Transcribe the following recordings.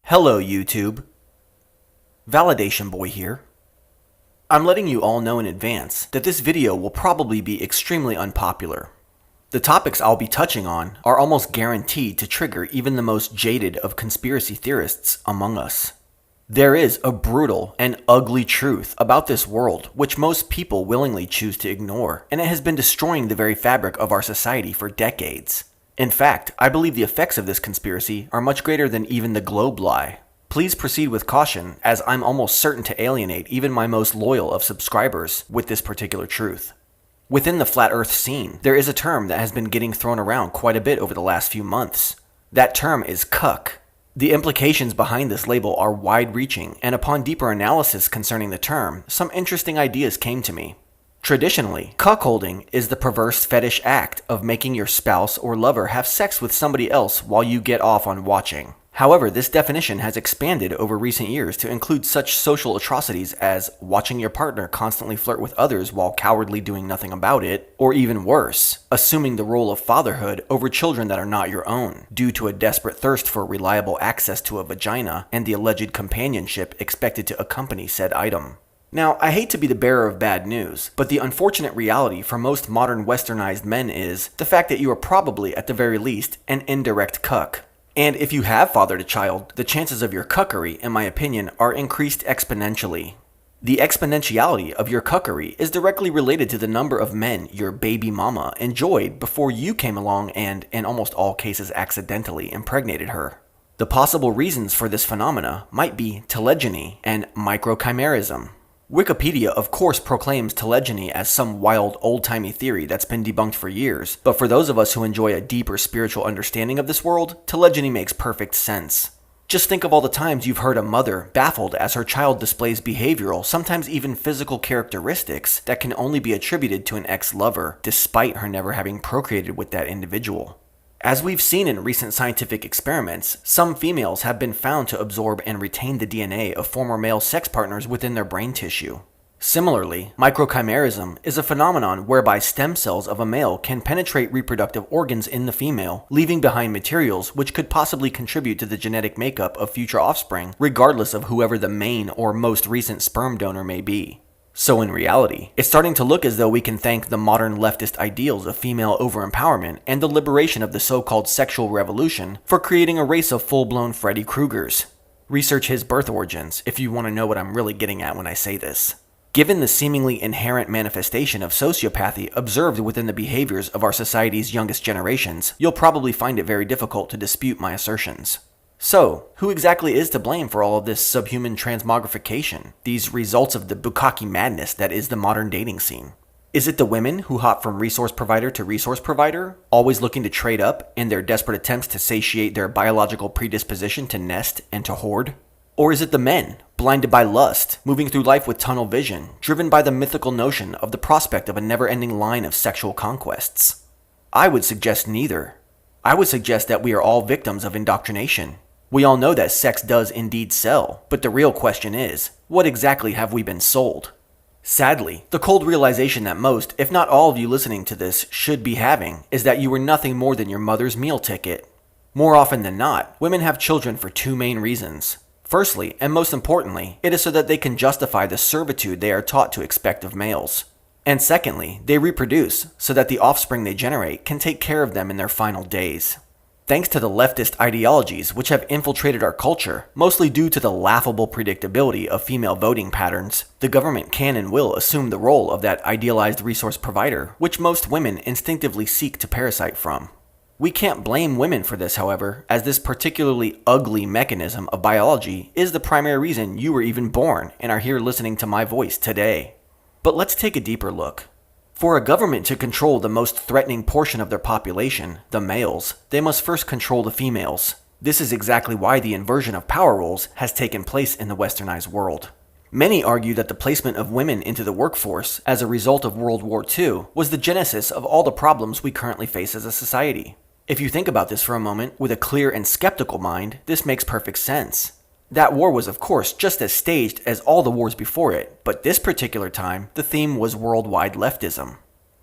Hello YouTube. Validation Boy here. I'm letting you all know in advance that this video will probably be extremely unpopular. The topics I'll be touching on are almost guaranteed to trigger even the most jaded of conspiracy theorists among us. There is a brutal and ugly truth about this world which most people willingly choose to ignore, and it has been destroying the very fabric of our society for decades. In fact, I believe the effects of this conspiracy are much greater than even the globe lie. Please proceed with caution, as I'm almost certain to alienate even my most loyal of subscribers with this particular truth. Within the flat earth scene, there is a term that has been getting thrown around quite a bit over the last few months. That term is cuck. The implications behind this label are wide-reaching, and upon deeper analysis concerning the term, some interesting ideas came to me. Traditionally, cuckolding is the perverse fetish act of making your spouse or lover have sex with somebody else while you get off on watching. However, this definition has expanded over recent years to include such social atrocities as watching your partner constantly flirt with others while cowardly doing nothing about it, or even worse, assuming the role of fatherhood over children that are not your own, due to a desperate thirst for reliable access to a vagina and the alleged companionship expected to accompany said item. Now, I hate to be the bearer of bad news, but the unfortunate reality for most modern westernized men is the fact that you are probably, at the very least, an indirect cuck. And if you have fathered a child, the chances of your cuckery, in my opinion, are increased exponentially. The exponentiality of your cuckery is directly related to the number of men your baby mama enjoyed before you came along and, in almost all cases accidentally, impregnated her. The possible reasons for this phenomena might be telegeny and microchimerism. Wikipedia, of course, proclaims telegeny as some wild, old-timey theory that's been debunked for years, but for those of us who enjoy a deeper spiritual understanding of this world, telegeny makes perfect sense. Just think of all the times you've heard a mother baffled as her child displays behavioral, sometimes even physical characteristics that can only be attributed to an ex-lover, despite her never having procreated with that individual. As we've seen in recent scientific experiments, some females have been found to absorb and retain the DNA of former male sex partners within their brain tissue. Similarly, microchimerism is a phenomenon whereby stem cells of a male can penetrate reproductive organs in the female, leaving behind materials which could possibly contribute to the genetic makeup of future offspring, regardless of whoever the main or most recent sperm donor may be. So in reality, it's starting to look as though we can thank the modern leftist ideals of female over-empowerment and the liberation of the so-called sexual revolution for creating a race of full-blown Freddy Kruegers. Research his birth origins if you want to know what I'm really getting at when I say this. Given the seemingly inherent manifestation of sociopathy observed within the behaviors of our society's youngest generations, you'll probably find it very difficult to dispute my assertions. So, who exactly is to blame for all of this subhuman transmogrification, these results of the bukkake madness that is the modern dating scene? Is it the women who hop from resource provider to resource provider, always looking to trade up in their desperate attempts to satiate their biological predisposition to nest and to hoard? Or is it the men, blinded by lust, moving through life with tunnel vision, driven by the mythical notion of the prospect of a never-ending line of sexual conquests? I would suggest neither. I would suggest that we are all victims of indoctrination. We all know that sex does indeed sell, but the real question is, what exactly have we been sold? Sadly, the cold realization that most, if not all of you listening to this should be having, is that you were nothing more than your mother's meal ticket. More often than not, women have children for two main reasons. Firstly, and most importantly, it is so that they can justify the servitude they are taught to expect of males. And secondly, they reproduce so that the offspring they generate can take care of them in their final days. Thanks to the leftist ideologies which have infiltrated our culture, mostly due to the laughable predictability of female voting patterns, the government can and will assume the role of that idealized resource provider, which most women instinctively seek to parasite from. We can't blame women for this, however, as this particularly ugly mechanism of biology is the primary reason you were even born and are here listening to my voice today. But let's take a deeper look. For a government to control the most threatening portion of their population, the males, they must first control the females. This is exactly why the inversion of power roles has taken place in the westernized world. Many argue that the placement of women into the workforce as a result of World War II was the genesis of all the problems we currently face as a society. If you think about this for a moment with a clear and skeptical mind, this makes perfect sense. That war was, of course, just as staged as all the wars before it, but this particular time, the theme was worldwide leftism.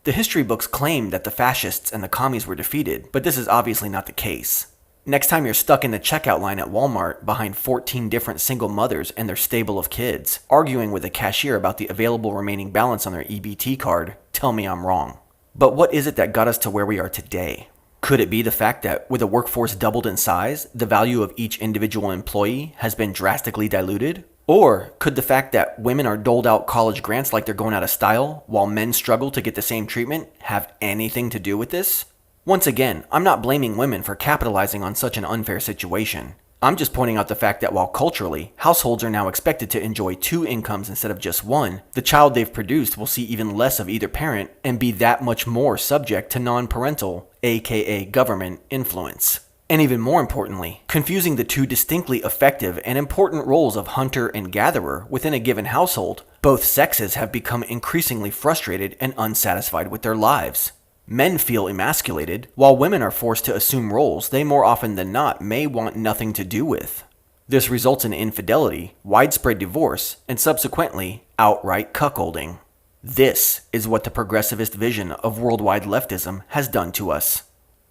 The history books claim that the fascists and the commies were defeated, but this is obviously not the case. Next time you're stuck in the checkout line at Walmart behind 14 different single mothers and their stable of kids, arguing with a cashier about the available remaining balance on their EBT card, tell me I'm wrong. But what is it that got us to where we are today? Could it be the fact that with a workforce doubled in size, the value of each individual employee has been drastically diluted? Or could the fact that women are doled out college grants like they're going out of style, while men struggle to get the same treatment, have anything to do with this? Once again, I'm not blaming women for capitalizing on such an unfair situation. I'm just pointing out the fact that while culturally, households are now expected to enjoy 2 incomes instead of just 1, the child they've produced will see even less of either parent and be that much more subject to non-parental, aka government, influence. And even more importantly, confusing the 2 distinctly effective and important roles of hunter and gatherer within a given household, both sexes have become increasingly frustrated and unsatisfied with their lives. Men feel emasculated, while women are forced to assume roles they more often than not may want nothing to do with. This results in infidelity, widespread divorce, and subsequently, outright cuckolding. This is what the progressivist vision of worldwide leftism has done to us.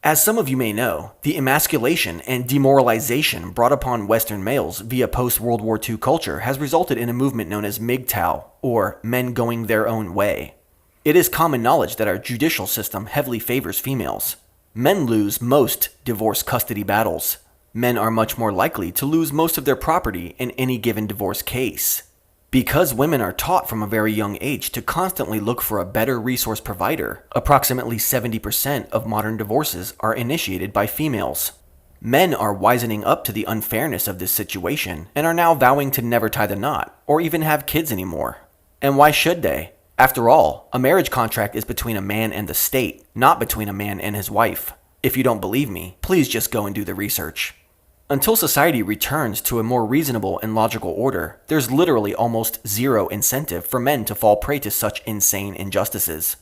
As some of you may know, the emasculation and demoralization brought upon Western males via post-World War II culture has resulted in a movement known as MGTOW, or men going their own way. It is common knowledge that our judicial system heavily favors females. Men lose most divorce custody battles. Men are much more likely to lose most of their property in any given divorce case. Because women are taught from a very young age to constantly look for a better resource provider, approximately 70% of modern divorces are initiated by females. Men are wisening up to the unfairness of this situation and are now vowing to never tie the knot or even have kids anymore. And why should they? After all, a marriage contract is between a man and the state, not between a man and his wife. If you don't believe me, please just go and do the research. Until society returns to a more reasonable and logical order, there's literally almost zero incentive for men to fall prey to such insane injustices.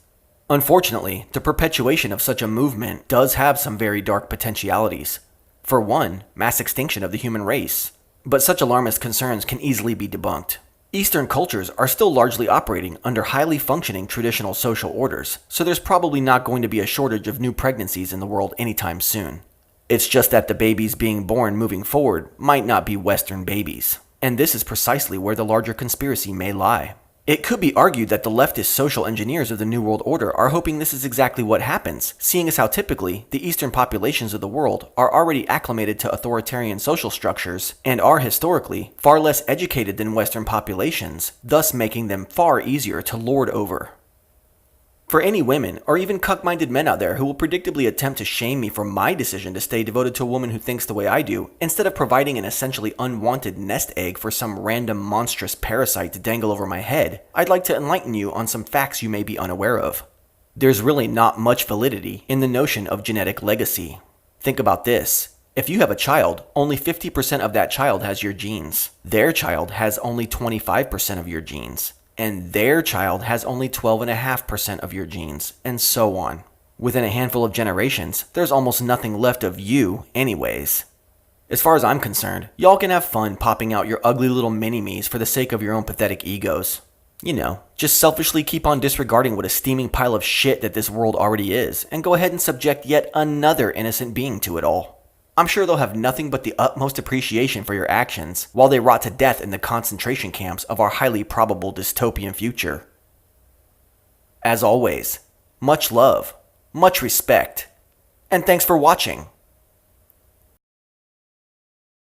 Unfortunately, the perpetuation of such a movement does have some very dark potentialities. For one, mass extinction of the human race. But such alarmist concerns can easily be debunked. Eastern cultures are still largely operating under highly functioning traditional social orders, so there's probably not going to be a shortage of new pregnancies in the world anytime soon. It's just that the babies being born moving forward might not be Western babies. And this is precisely where the larger conspiracy may lie. It could be argued that the leftist social engineers of the New World Order are hoping this is exactly what happens, seeing as how typically the Eastern populations of the world are already acclimated to authoritarian social structures and are historically far less educated than Western populations, thus making them far easier to lord over. For any women or even cuck-minded men out there who will predictably attempt to shame me for my decision to stay devoted to a woman who thinks the way I do, instead of providing an essentially unwanted nest egg for some random monstrous parasite to dangle over my head, I'd like to enlighten you on some facts you may be unaware of. There's really not much validity in the notion of genetic legacy. Think about this. If you have a child, only 50% of that child has your genes. Their child has only 25% of your genes. And their child has only 12.5% of your genes, and so on. Within a handful of generations, there's almost nothing left of you anyways. As far as I'm concerned, y'all can have fun popping out your ugly little mini-me's for the sake of your own pathetic egos. You know, just selfishly keep on disregarding what a steaming pile of shit that this world already is, and go ahead and subject yet another innocent being to it all. I'm sure they'll have nothing but the utmost appreciation for your actions while they rot to death in the concentration camps of our highly probable dystopian future. As always, much love, much respect, and thanks for watching.